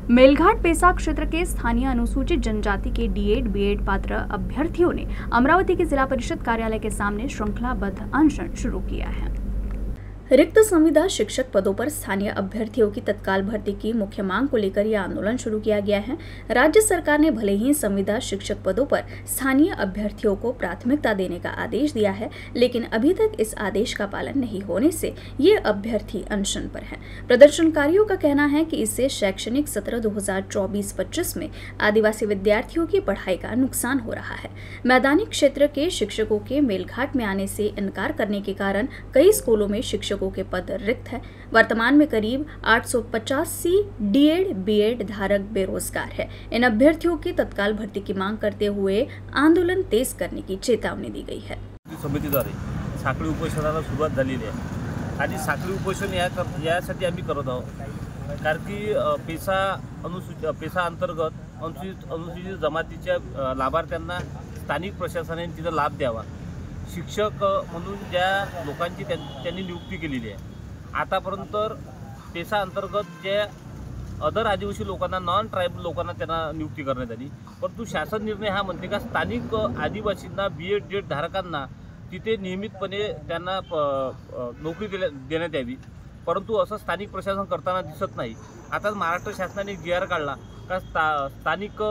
मेलघाट पेसा क्षेत्र के स्थानीय अनुसूचित जनजाति के डीएड बीएड पात्र अभ्यर्थियों ने अमरावती के जिला परिषद कार्यालय के सामने श्रृंखलाबद्ध अनशन शुरू किया है। रिक्त संविदा शिक्षक पदों पर स्थानीय अभ्यर्थियों की तत्काल भर्ती की मुख्य मांग को लेकर यह आंदोलन शुरू किया गया है। राज्य सरकार ने भले ही संविदा शिक्षक पदों पर स्थानीय अभ्यर्थियों को प्राथमिकता देने का आदेश दिया है, लेकिन अभी तक इस आदेश का पालन नहीं होने से ये अभ्यर्थी अनशन पर हैं। प्रदर्शनकारियों का कहना है कि इससे शैक्षणिक सत्र 2024-25 में आदिवासी विद्यार्थियों की पढ़ाई का नुकसान हो रहा है। मैदानी क्षेत्र के शिक्षकों के मेलघाट में आने से इनकार करने के कारण कई स्कूलों में शिक्षकों के पद रिक्त है। वर्तमान में करीब 885 डीएड बीएड धारक बेरोजगार है। इन अभ्यर्थियों की तत्काल भर्ती की मांग करते हुए आंदोलन तेज करने की चेतावनी दी गई है। समितीद्वारे साखळी उपोषणाला सुरुवात झालेली आहे आणि साखळी उपोषण यासाठी आम्ही करत आहोत कारण की पेसा अंतर्गत अनुसूचित जमातीच्या लाभार्थ्यांना स्थानिक प्रशासनाने तिथं लाभ द्यावा। शिक्षक म्हणून ज्या लोकांची त्यांनी नियुक्ती केलेली आहे, आतापर्यंत पेसा अंतर्गत जे अदर आदिवासी लोकांना नॉन ट्रायबल लोकांना त्यांना नियुक्ती करण्यात आली, परंतु शासन निर्णय हा म्हणते का स्थानिक आदिवासींना बीएड डीएड धारकांना तिथे नियमितपणे त्यांना नोकरी देण्यात यावी, परंतु असं स्थानिक प्रशासन करताना दिसत नाही। आता महाराष्ट्र शासनाने GR काढला का स्थानिक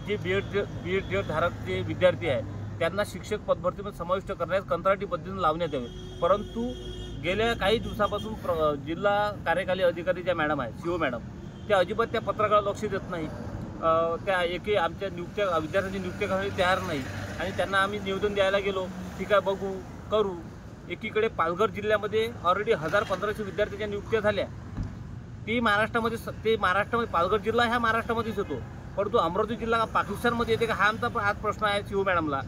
जे बीएड डीएड धारक जे विद्यार्थी आहे त्यांना शिक्षक पदभरतीमध्ये समाविष्ट करण्यास कंत्राटी पद्धतीने लावण्यात यावे, परंतु गेल्या काही दिवसापासून जिल्हा कार्यकारी अधिकारी ज्या मॅडम आहेत CO मॅडम त्या अजिबात त्या पत्रकाला लक्ष देत नाही। त्या एके आमच्या विद्यार्थ्यांची नियुक्त्या करण्यास तयार नाही आणि त्यांना आम्ही निवेदन द्यायला गेलो, ठीक आहे बघू करू। एकीकडे पालघर जिल्ह्यामध्ये ऑलरेडी 1000-1500 विद्यार्थ्यांच्या नियुक्त्या झाल्या, ते महाराष्ट्रामध्ये पालघर जिल्हा ह्या महाराष्ट्रामध्येच येतो, परंतु अमरावती जिल्हा पाकिस्तानमध्ये येते का हा आमचा आज प्रश्न आहे CO मॅडमला।